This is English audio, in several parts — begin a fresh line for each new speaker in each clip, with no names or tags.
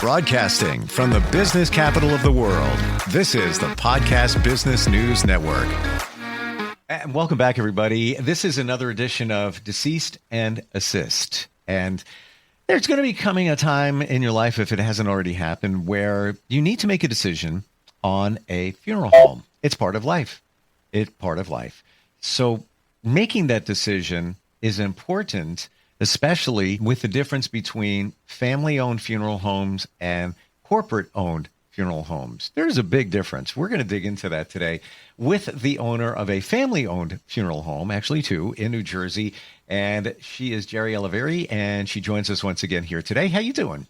Broadcasting from the business capital of the world, this is the Podcast Business News Network. And welcome back, everybody. This is another edition of Deceased and Assist. And there's going to be coming a time in your life, if it hasn't already happened, where you need to make a decision on a funeral home. It's part of life. It's part of life. So making that decision is important, especially with the difference between family-owned funeral homes and corporate-owned funeral homes. There's a big difference. We're going to dig into that today with the owner of a family-owned funeral home, actually two, in New Jersey. And she is Geri Oliverie, and she joins us once again here today. How you doing?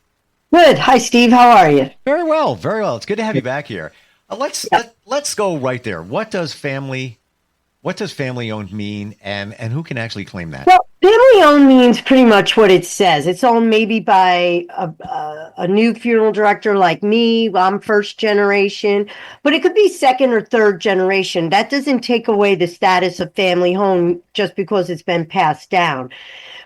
Good. Hi, Steve. How are you?
Very well. Very well. It's good to have you back here. Let's go right there. What does family-owned mean, and who can actually claim that?
Well, family-owned means pretty much what it says. It's owned maybe by a new funeral director like me. Well, I'm first generation, but it could be second or third generation. That doesn't take away the status of family home just because it's been passed down.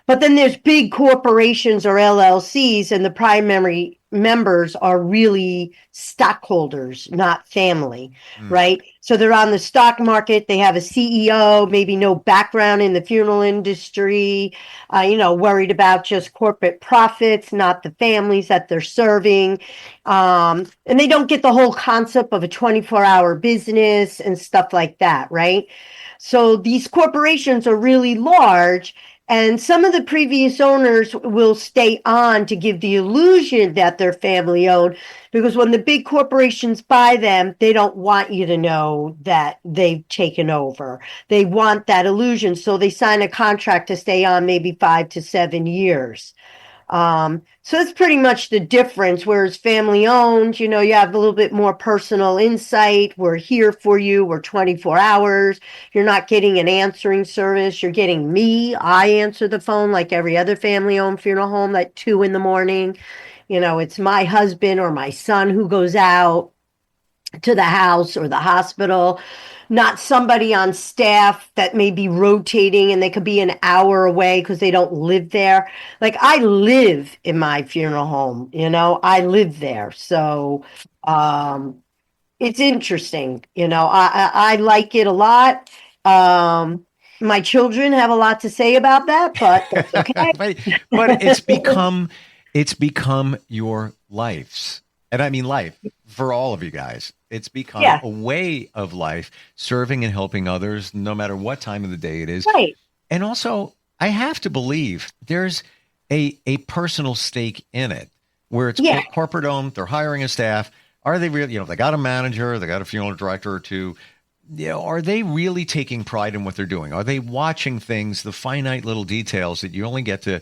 But then there's big corporations or LLCs, and the primary members are really stockholders, not family, right? So they're on the stock market. They have a CEO, maybe no background in the funeral industry, worried about just corporate profits, not the families that they're serving. And they don't get the whole concept of a 24-hour business and stuff like that, right? So these corporations are really large. And some of the previous owners will stay on to give the illusion that they're family owned, because when the big corporations buy them, they don't want you to know that they've taken over. They want that illusion. So they sign a contract to stay on maybe 5 to 7 years. So that's pretty much the difference. Whereas family owned, you have a little bit more personal insight. We're here for you. We're 24 hours. You're not getting an answering service. You're getting me. I answer the phone like every other family owned funeral home at 2 a.m. It's my husband or my son who goes out to the house or the hospital, not somebody on staff that may be rotating and they could be an hour away because they don't live there. Like, I live in my funeral home, I live there. So it's interesting. I like it a lot. My children have a lot to say about that, but that's okay.
but it's become your lives. And I mean life for all of you guys. It's become a way of life, serving and helping others, no matter what time of the day it is.
Right.
And also, I have to believe there's a personal stake in it, where it's corporate owned. They're hiring a staff. Are they really, they got a manager, they got a funeral director or two. Are they really taking pride in what they're doing? Are they watching things, the finite little details that you only get to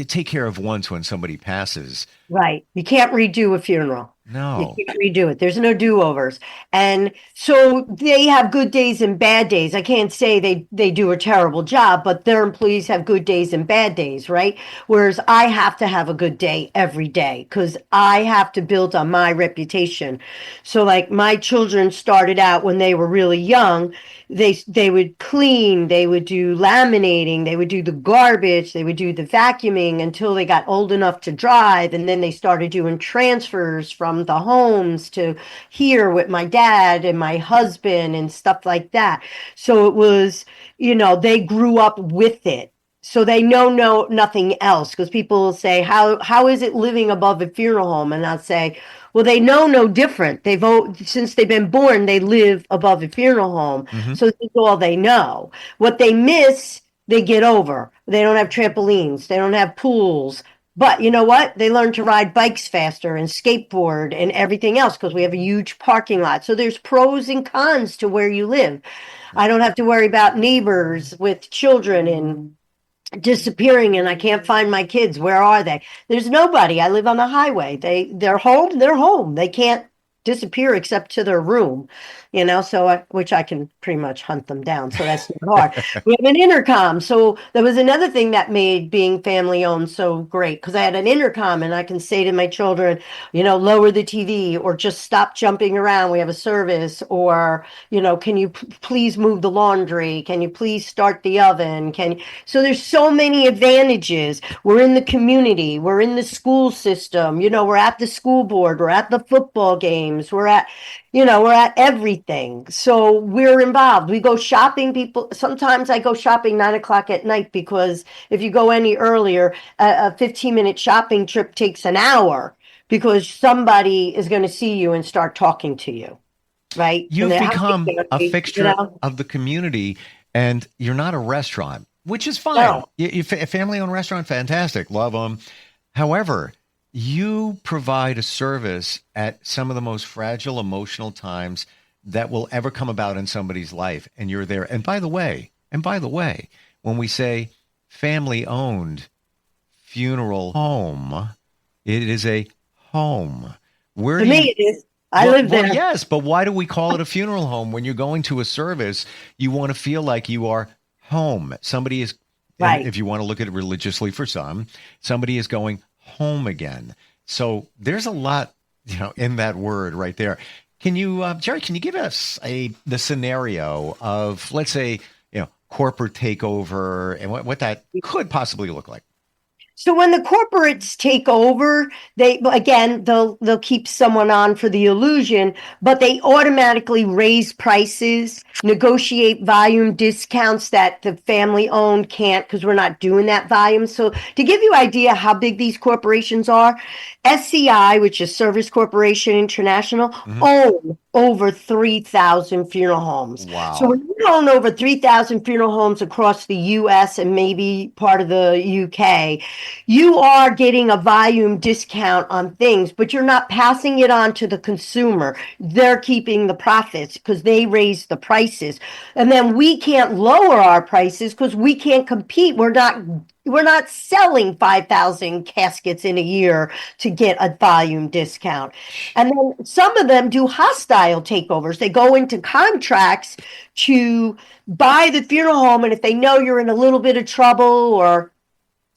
take care of once when somebody passes?
Right. You can't redo a funeral.
No.
You can't redo it. There's no do-overs. And so they have good days and bad days. I can't say they do a terrible job, but their employees have good days and bad days, right? Whereas I have to have a good day every day because I have to build on my reputation. So like my children started out when they were really young, they would clean, they would do laminating, they would do the garbage, they would do the vacuuming until they got old enough to drive. And then they started doing transfers from the homes to here with my dad and my husband and stuff like that. So it was, they grew up with it. So they know nothing else, because people will say, how is it living above a funeral home? And I'll say, well, they know no different. Since they've been born, they live above a funeral home. Mm-hmm. So this is all they know. What they miss, they get over. They don't have trampolines. They don't have pools. But you know what? They learn to ride bikes faster and skateboard and everything else because we have a huge parking lot. So there's pros and cons to where you live. I don't have to worry about neighbors with children and disappearing and I can't find my kids. Where are they? There's nobody. I live on the highway. They're home. They're home. They can't disappear except to their room. which I can pretty much hunt them down. So that's not hard. We have an intercom. So there was another thing that made being family owned so great because I had an intercom and I can say to my children, lower the TV or just stop jumping around. We have a service or, can you please move the laundry? Can you please start the oven? So there's so many advantages. We're in the community. We're in the school system. We're at the school board. We're at the football games. We're at everything. So we're involved. We go shopping. Sometimes I go shopping 9 o'clock at night because if you go any earlier, a 15-minute shopping trip takes an hour because somebody is going to see you and start talking to you, right?
You've become a fixture of the community, and you're not a restaurant, which is fine. No. You family-owned restaurant, fantastic. Love them. However, you provide a service at some of the most fragile emotional times that will ever come about in somebody's life. And you're there. And by the way, when we say family-owned funeral home, it is a home.
To me, it is. I live there.
Well, yes, but why do we call it a funeral home? When you're going to a service, you want to feel like you are home. Somebody is, right. If you want to look at it religiously for some, somebody is going home again. So there's a lot, in that word right there. Can you, Geri, can you give us the scenario of, let's say, corporate takeover and what that could possibly look like?
So when the corporates take over, they'll keep someone on for the illusion, but they automatically raise prices, negotiate volume discounts that the family owned can't because we're not doing that volume. So to give you an idea how big these corporations are, SCI, which is Service Corporation International, own over 3,000 funeral homes.
Wow.
So when you own over 3,000 funeral homes across the US and maybe part of the UK, you are getting a volume discount on things, but you're not passing it on to the consumer. They're keeping the profits because they raise the prices. And then we can't lower our prices because we can't compete. We're not selling 5,000 caskets in a year to get a volume discount. And then some of them do hostile takeovers. They go into contracts to buy the funeral home, and if they know you're in a little bit of trouble or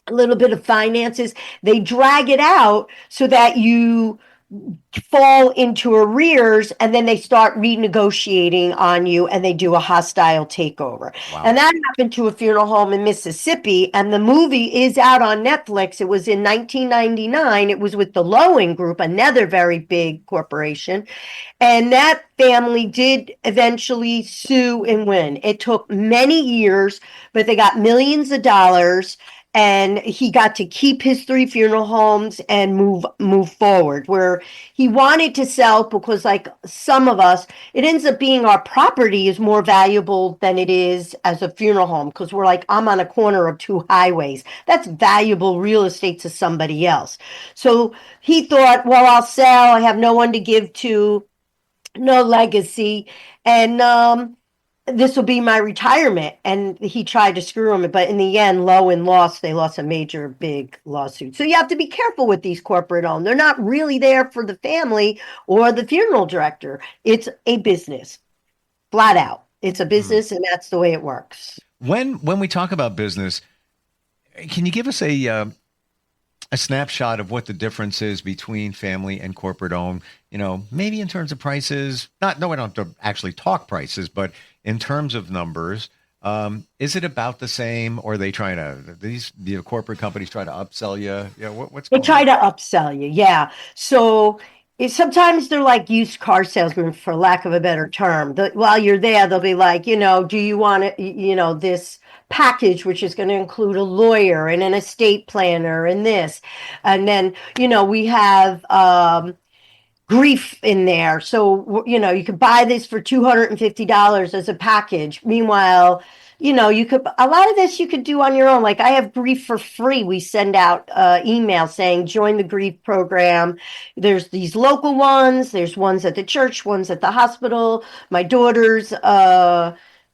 a little bit of finances, they drag it out so that you fall into arrears, and then they start renegotiating on you and they do a hostile takeover. Wow. And that happened to a funeral home in Mississippi, and the movie is out on Netflix. It was in 1999. It was with the Lowen Group, another very big corporation. And that family did eventually sue and win. It took many years, but they got millions of dollars. And he got to keep his 3 funeral homes and move forward, where he wanted to sell because, like some of us, it ends up being our property is more valuable than it is as a funeral home, because we're like, I'm on a corner of 2 highways. That's valuable real estate to somebody else. So he thought, well, I'll sell. I have no one to give to, no legacy. And this will be my retirement. And he tried to screw him, but in the end, Lowen lost. They lost a major big lawsuit. So you have to be careful with these corporate owned. They're not really there for the family or the funeral director. It's a business, flat out. It's a business, and that's the way it works.
When we talk about business, can you give us a snapshot of what the difference is between family and corporate owned, maybe in terms of prices? We don't have to actually talk prices, but in terms of numbers, is it about the same, or are they trying to, the corporate companies try to upsell you? What's going on?
They try to upsell you. Yeah. So sometimes they're like used car salesmen, for lack of a better term. While you're there, they'll be like, do you want this package, which is going to include a lawyer and an estate planner and this. And then, we have grief in there. So, you could buy this for $250 as a package. Meanwhile, a lot of this you could do on your own. Like, I have grief for free. We send out email saying, join the grief program. There's these local ones. There's ones at the church, ones at the hospital. My daughter's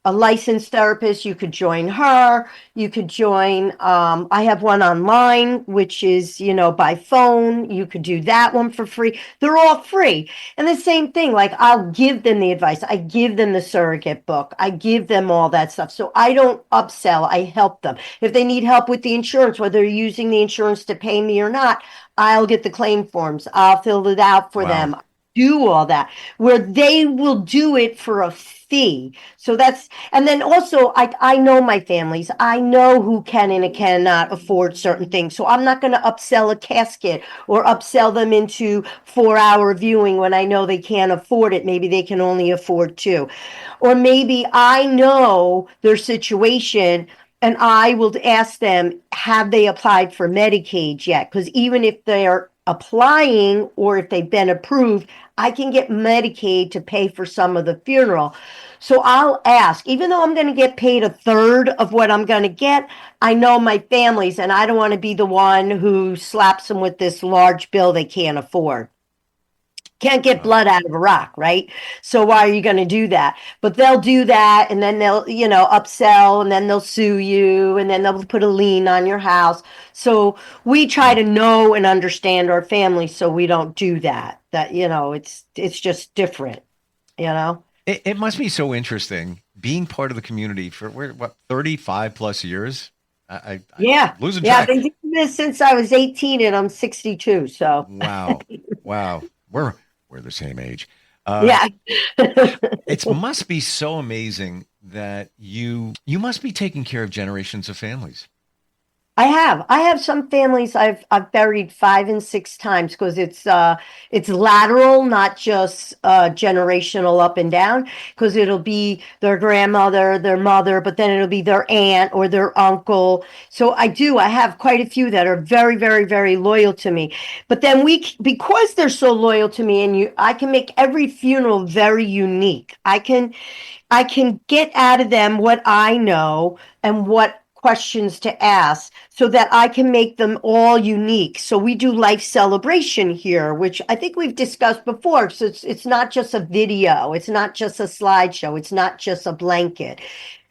a licensed therapist. You could join her. You could join, I have one online, which is, by phone. You could do that one for free. They're all free. And the same thing, like I'll give them the advice. I give them the surrogate book. I give them all that stuff. So I don't upsell. I help them. If they need help with the insurance, whether they're using the insurance to pay me or not, I'll get the claim forms. I'll fill it out for
Wow.
them. Do all that where they will do it for a fee. So and then also I know my families. I know who can and cannot afford certain things. So I'm not going to upsell a casket or upsell them into 4-hour viewing when I know they can't afford it. Maybe they can only afford 2. Or maybe I know their situation and I will ask them, have they applied for Medicaid yet? Because even if they're applying or if they've been approved, I can get Medicaid to pay for some of the funeral. So I'll ask, even though I'm going to get paid a third of what I'm going to get, I know my families and I don't want to be the one who slaps them with this large bill they can't afford. Can't get blood out of a rock, right? So why are you going to do that? But they'll do that and then they'll, upsell and then they'll sue you and then they'll put a lien on your house. So we try to know and understand our family so we don't do that. That, it's just different,
It must be so interesting being part of the community for 35 plus years.
Yeah.
Losing
Yeah,
track.
I've been doing this since I was 18 and I'm 62, so.
Wow. Wow. We're the same age.
Yeah.
It must be so amazing that you must be taking care of generations of families.
I have some families I've buried 5 and 6 times because it's lateral, not just generational up and down. Because it'll be their grandmother, their mother, but then it'll be their aunt or their uncle. So I have quite a few that are very, very, very loyal to me. But then because they're so loyal to me, and I can make every funeral very unique. I can get out of them what I know and what questions to ask so that I can make them all unique. So we do life celebration here, which I think we've discussed before. So it's not just a video, it's not just a slideshow, it's not just a blanket,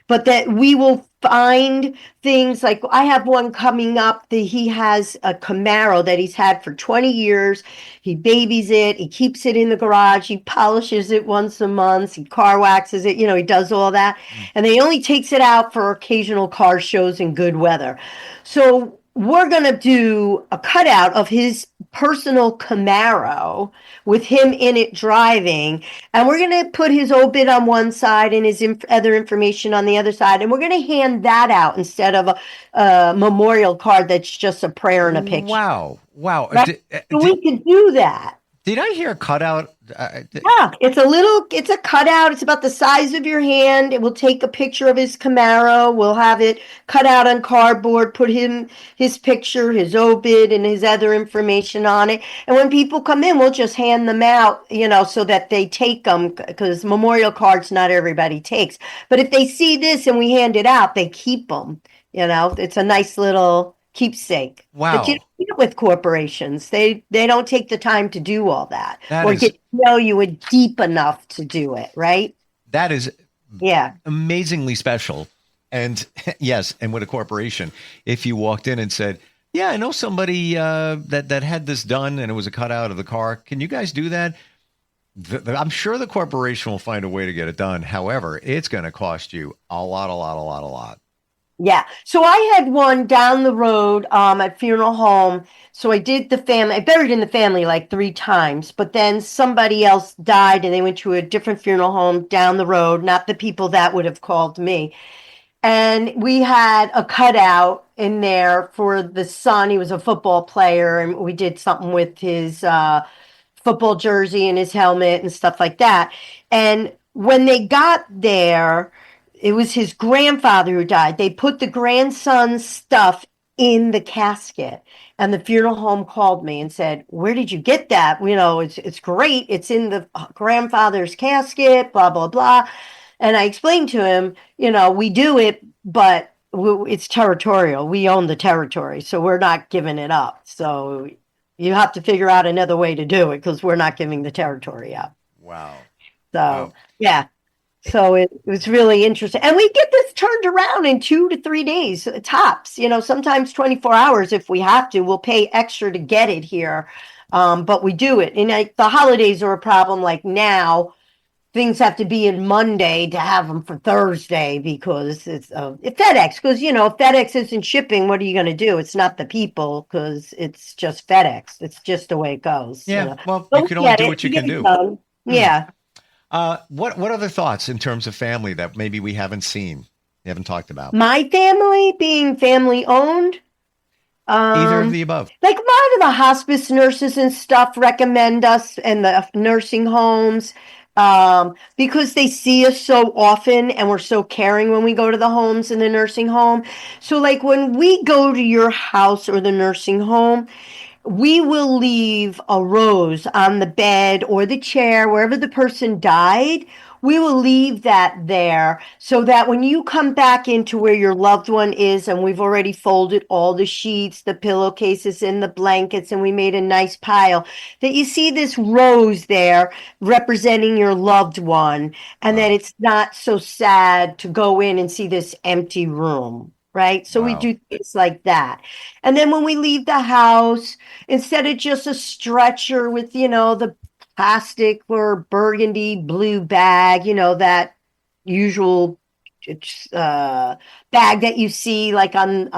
but that we will find things like I have one coming up that he has a Camaro that he's had for 20 years. He babies it. He keeps it in the garage. He polishes it once a month. He car waxes it. He does all that. And he only takes it out for occasional car shows in good weather. So we're going to do a cutout of his personal Camaro with him in it driving. And we're going to put his obit on one side and his other information on the other side. And we're going to hand that out instead of a memorial card that's just a prayer and a picture.
Wow. Wow.
Right? So we could do that.
Did I hear a cutout?
Yeah, it's a cutout. It's about the size of your hand. It will take a picture of his Camaro. We'll have it cut out on cardboard, put his picture, his obit, and his other information on it. And when people come in, we'll just hand them out, so that they take them, because memorial cards not everybody takes. But if they see this and we hand it out, they keep them. It's a nice little keepsake.
Wow.
But you don't do it with corporations. They don't take the time to do all that,
That
or
is-
get to know you deep enough to do it, right?
That is
Yeah.
amazingly special. And yes, and with a corporation, if you walked in and said, yeah, I know somebody that had this done and it was a cutout of the car. Can you guys do that? I'm sure the corporation will find a way to get it done. However, it's going to cost you a lot.
Yeah. So I had one down the road at funeral home. So I did the family. I buried in the family like 3 times, but then somebody else died and they went to a different funeral home down the road, not the people that would have called me. And we had a cutout in there for the son. He was a football player, and we did something with his football jersey and his helmet and stuff like that. And when they got there, it was his grandfather who died. They put the grandson's stuff in the casket, and the funeral home called me and said, "Where did you get that? It's great. It's in the grandfather's casket, blah, blah, blah." And I explained to him, we do it, but it's territorial. We own the territory, so we're not giving it up. So you have to figure out another way to do it because we're not giving the territory up.
Wow.
So,
Wow.
yeah. So it was really interesting. And we get this turned around in 2 to 3 days, tops, sometimes 24 hours if we have to. We'll pay extra to get it here. But we do it. And the holidays are a problem. Like now, things have to be in Monday to have them for Thursday because it's FedEx. Because, if FedEx isn't shipping, what are you going to do? It's not the people because it's just FedEx. It's just the way it goes.
Yeah. Well,
But
you
we
can only
get
do
it.
what you
We
can
get it
do.
done. Yeah.
What other thoughts in terms of family that maybe we haven't seen, you haven't talked about?
My family being family owned.
Either of the above.
Like a lot of the hospice nurses and stuff recommend us and the nursing homes because they see us so often and we're so caring when we go to the homes and the nursing home. So, like when we go to your house or the nursing home, we will leave a rose on the bed or the chair, wherever the person died. We will leave that there so that when you come back into where your loved one is, and we've already folded all the sheets, the pillowcases, and the blankets, and we made a nice pile, that you see this rose there representing your loved one, and that
Wow.
it's not so sad to go in and see this empty room. Right. So we
Wow.
do things like that. And then when we leave the house, instead of just a stretcher with, the plastic or burgundy blue bag, that usual bag that you see like on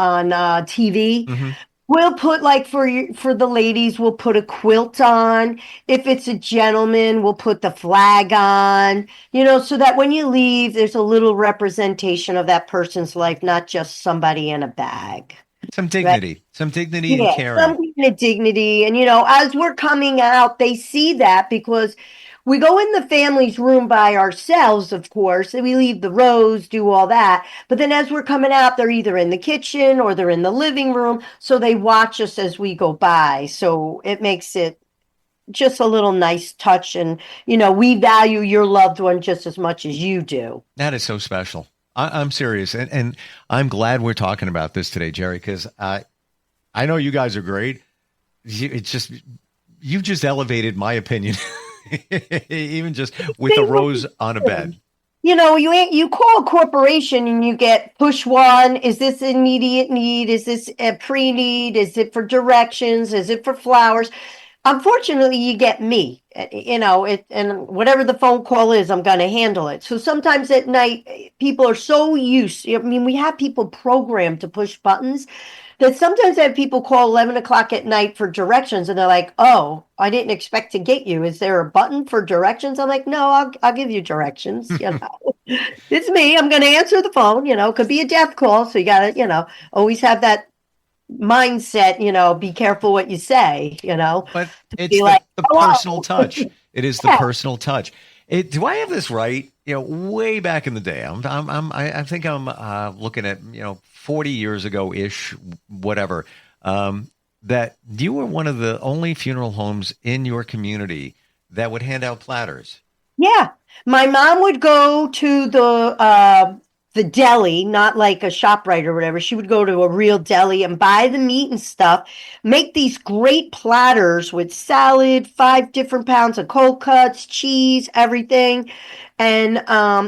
TV.
Hmm.
We'll put like for the ladies, we'll put a quilt on. If it's a gentleman, we'll put the flag on, so that when you leave, there's a little representation of that person's life, not just somebody in a bag.
Some
Right?
dignity, some dignity and
Yeah,
caring.
some kind of dignity. And, as we're coming out, they see that because we go in the family's room by ourselves, of course, and we leave the rose, do all that. But then as we're coming out, they're either in the kitchen or they're in the living room. So they watch us as we go by. So it makes it just a little nice touch. And, we value your loved one just as much as you do.
That is so special. I'm serious. And I'm glad we're talking about this today, Jerry, because I know you guys are great. It's just, you've just elevated my opinion, even just with a rose on a bed.
You call a corporation and you get push one. Is this immediate need? Is this a pre-need? Is it for directions? Is it for flowers? Unfortunately, you get me. And whatever the phone call is, I'm going to handle it. So sometimes at night, people are so used. I mean, we have people programmed to push buttons that sometimes I have people call 11 o'clock at night for directions, and they're like, "Oh, I didn't expect to get you. Is there a button for directions?" I'm like, "No, I'll give you directions. It's me. I'm going to answer the phone. Could be a death call, so you got to always have that mindset. Be careful what you say.
But it's
Be like,
the personal
hello.
touch. It is the
Yeah.
personal touch. Do I have this right? Way back in the day, I think I'm looking at 40 years ago ish, whatever. That you were one of the only funeral homes in your community that would hand out platters.
Yeah. My mom would go to the deli, not like a ShopRite or whatever. She would go to a real deli and buy the meat and stuff, make these great platters with salad, 5 different pounds of cold cuts, cheese, everything. And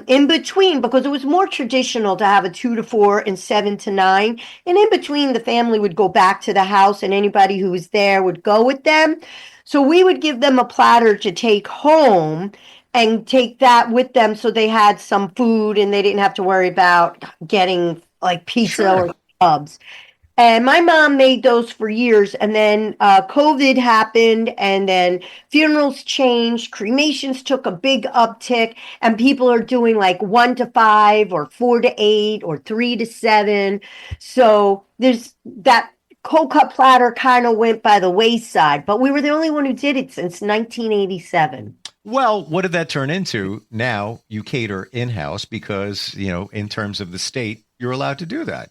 in between, because it was more traditional to have a 2 to 4 and 7 to 9. And in between, the family would go back to the house and anybody who was there would go with them. So we would give them a platter to take home and take that with them so they had some food and they didn't have to worry about getting like pizza
Sure.
or Cubs. And my mom made those for years. And then COVID happened, and then funerals changed. Cremations took a big uptick, and people are doing like 1 to 5 or 4 to 8 or 3 to 7. So there's that cold cut platter kind of went by the wayside, but we were the only one who did it since 1987.
Well, what did that turn into? Now you cater in-house because, in terms of the state, you're allowed to do that.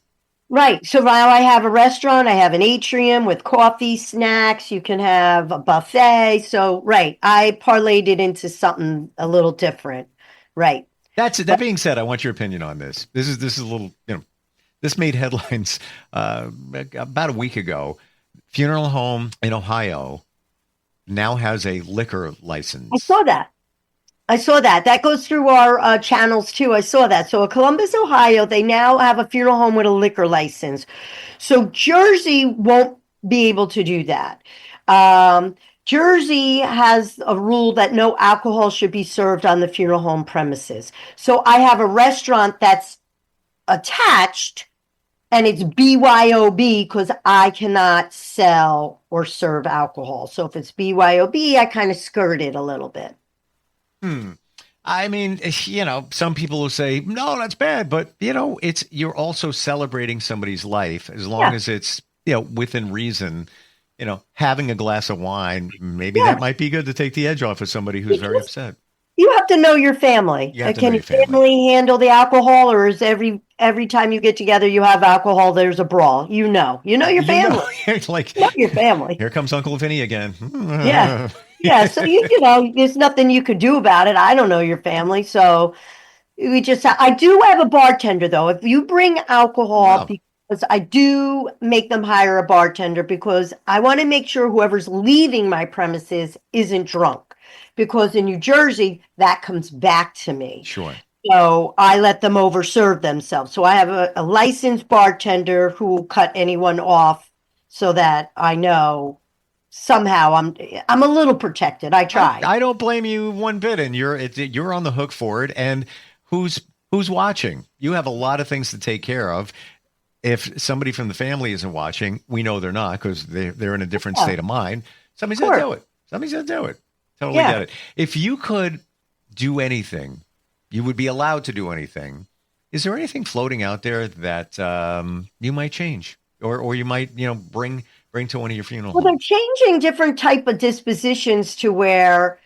Right. So now I have a restaurant, I have an atrium with coffee, snacks, you can have a buffet. So, right, I parlayed it into something a little different. Right.
That being said, I want your opinion on this. This is a little, this made headlines about a week ago. Funeral home in Ohio now has a liquor
I
license.
saw that. I saw that. That goes through our channels too. I saw that. So, in Columbus, Ohio, they now have a funeral home with a liquor license. So, Jersey won't be able to do that. Um, Jersey has a rule that no alcohol should be served on the funeral home premises. So, I have a restaurant that's attached and it's BYOB because I cannot sell or serve alcohol. So, if it's BYOB, I kind of skirt it a little bit.
I mean, some people will say, no, that's bad. But, you're also celebrating somebody's life as long
Yeah.
as it's, within reason. Having a glass of wine, maybe
Yeah.
that might be good to take the edge off of somebody who's very upset.
You have to know your family.
You have to know
Can
your
your
family.
family handle the alcohol, or is every time you get together you have alcohol, there's a brawl? You know your family.
Like,
You know your family.
here comes Uncle Vinny again.
Yeah. Yeah. So there's nothing you could do about it. I don't know your family, so I do have a bartender though. If you bring alcohol,
Wow.
because I do make them hire a bartender because I want to make sure whoever's leaving my premises isn't drunk. Because in New Jersey, that comes back to me.
Sure.
So I let them overserve themselves. So I have a licensed bartender who will cut anyone off so that I know somehow I'm a little protected. I try.
I don't blame you one bit, and you're on the hook for it. And who's watching? You have a lot of things to take care of. If somebody from the family isn't watching, we know they're not because they're in a different state of mind. Somebody's got to do it. Somebody's got to do it. Totally get it. If you could do anything, you would be allowed to do anything. Is there anything floating out there that you might change, or you might bring to one of your funeral
Well,
homes?
they're changing different type of dispositions to where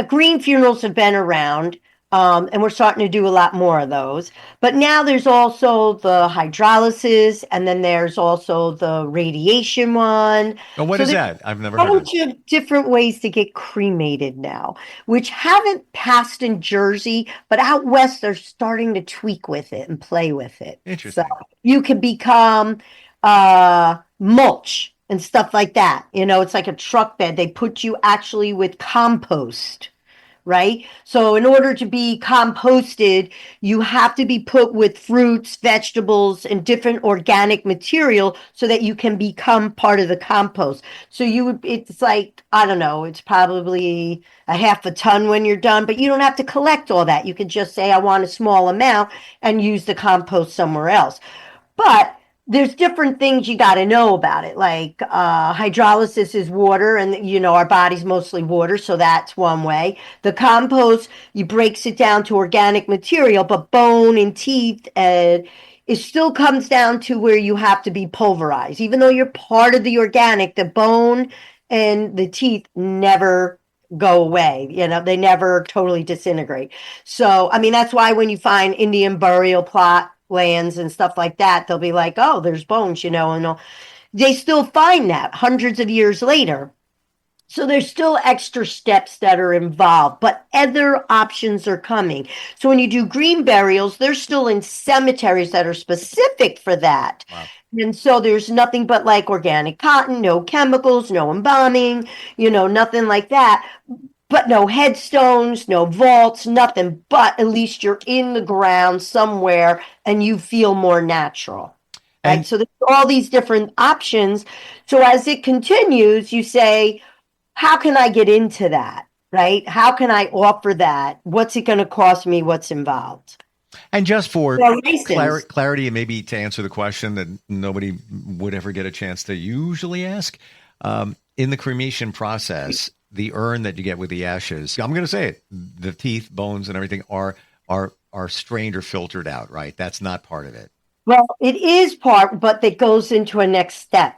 green funerals have been around, and we're starting to do a lot more of those. But now there's also the hydrolysis, and then there's also the radiation one.
Oh, what
So
is
there's
that? I've never
a
heard of
bunch of different ways to get cremated now, which haven't passed in Jersey, but out west they're starting to tweak with it and play with it.
it. Interesting.
So you could become mulch and stuff like that. It's like a truck bed. They put you actually with compost, right? So in order to be composted, you have to be put with fruits, vegetables, and different organic material so that you can become part of the compost. So it's like, I don't know, it's probably a half a ton when you're done, but you don't have to collect all that. You can just say, I want a small amount and use the compost somewhere else. But there's different things you got to know about it. Like hydrolysis is water, and our body's mostly water, so that's one way. The compost, you breaks it down to organic material, but bone and teeth, it still comes down to where you have to be pulverized. Even though you're part of the organic, the bone and the teeth never go away. They never totally disintegrate. So, I mean, that's why when you find Indian burial plot lands and stuff like that, they'll be like, oh, there's bones, and they still find that hundreds of years later. So there's still extra steps that are involved, but other options are coming. So when you do green burials, they're still in cemeteries that are specific for that.
Wow.
And so there's nothing but like organic cotton, no chemicals, no embalming, nothing like that. But no headstones, no vaults, nothing. But at least you're in the ground somewhere and you feel more natural. Right?
And
So there's all these different options. So as it continues, you say, how can I get into that? Right? How can I offer that? What's it going to cost me? What's involved?
just for
Well, license.
clarity, and maybe to answer the question that nobody would ever get a chance to usually ask, in the cremation process, the urn that you get with the ashes, I'm going to say it, the teeth, bones, and everything are strained or filtered out, right? That's not part of it.
Well, it is part, but it goes into a next step.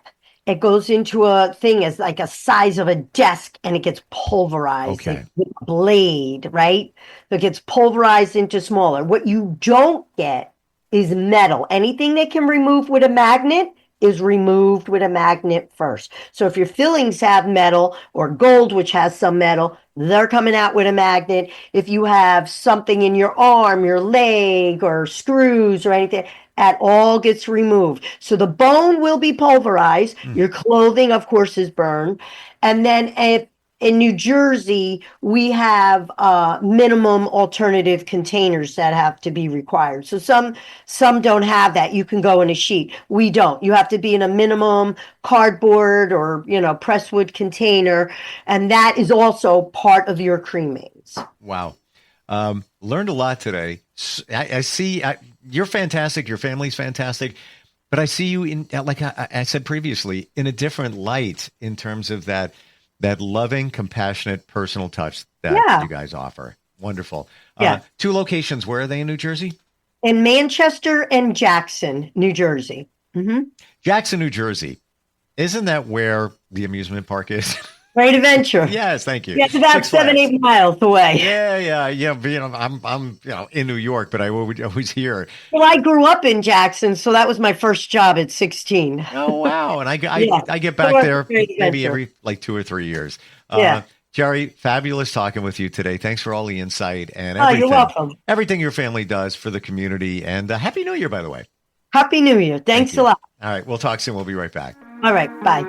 It goes into a thing as like a size of a desk and it gets pulverized.
Okay.
With a blade, right? So it gets pulverized into smaller. What you don't get is metal. Anything they can remove with a magnet is removed with a magnet first. So if your fillings have metal or gold, which has some metal, they're coming out with a magnet. If you have something in your arm, your leg, or screws or anything, that all gets removed. So the bone will be pulverized. Your clothing, of course, is burned. And then if in New Jersey, we have minimum alternative containers that have to be required. So some don't have that. You can go in a sheet. We don't. You have to be in a minimum cardboard or, presswood container. And that is also part of your cremains.
Wow. Learned a lot today. I see you're fantastic. Your family's fantastic. But I see you in, like I said previously, in a different light in terms of that loving, compassionate, personal touch that you guys offer. Wonderful.
Yeah.
2 locations. Where are they in New Jersey?
In Manchester and Jackson, New Jersey. Mm-hmm.
Jackson, New Jersey. Isn't that where the amusement park is?
Great Adventure.
Yes, thank you.
Yeah, it's about 7-8 miles away.
Yeah. I'm in New York, but I always hear.
Well, I grew up in Jackson, so that was my first job at 16.
Oh wow! And I get back there maybe every 2 or 3 years. Geri, fabulous talking with you today. Thanks for all the insight and everything.
You're welcome.
Everything your family does for the community, and Happy New Year, by the way.
Happy New Year! Thanks a lot.
All right, we'll talk soon. We'll be right back.
All right, bye.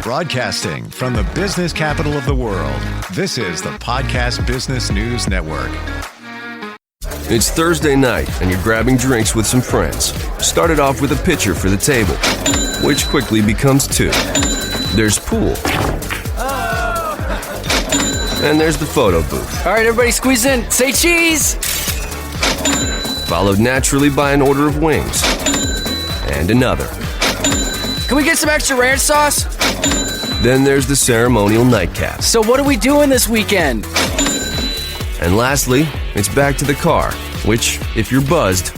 Broadcasting from the business capital of the world, this is the Podcast Business News Network.
It's Thursday night, and you're grabbing drinks with some friends. Started off with a pitcher for the table, which quickly becomes 2. There's pool. And there's the photo booth.
All right, everybody squeeze in. Say cheese!
Followed naturally by an order of wings. And another.
Can we get some extra ranch sauce?
Then there's the ceremonial nightcap.
So what are we doing this weekend?
And lastly, it's back to the car, which, if you're buzzed,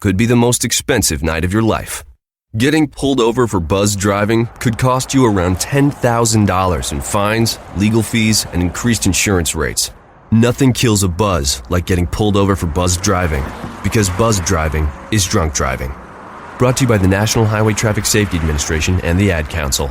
could be the most expensive night of your life. Getting pulled over for buzz driving could cost you around $10,000 in fines, legal fees, and increased insurance rates. Nothing kills a buzz like getting pulled over for buzz driving, because buzz driving is drunk driving. Brought to you by the National Highway Traffic Safety Administration and the Ad Council.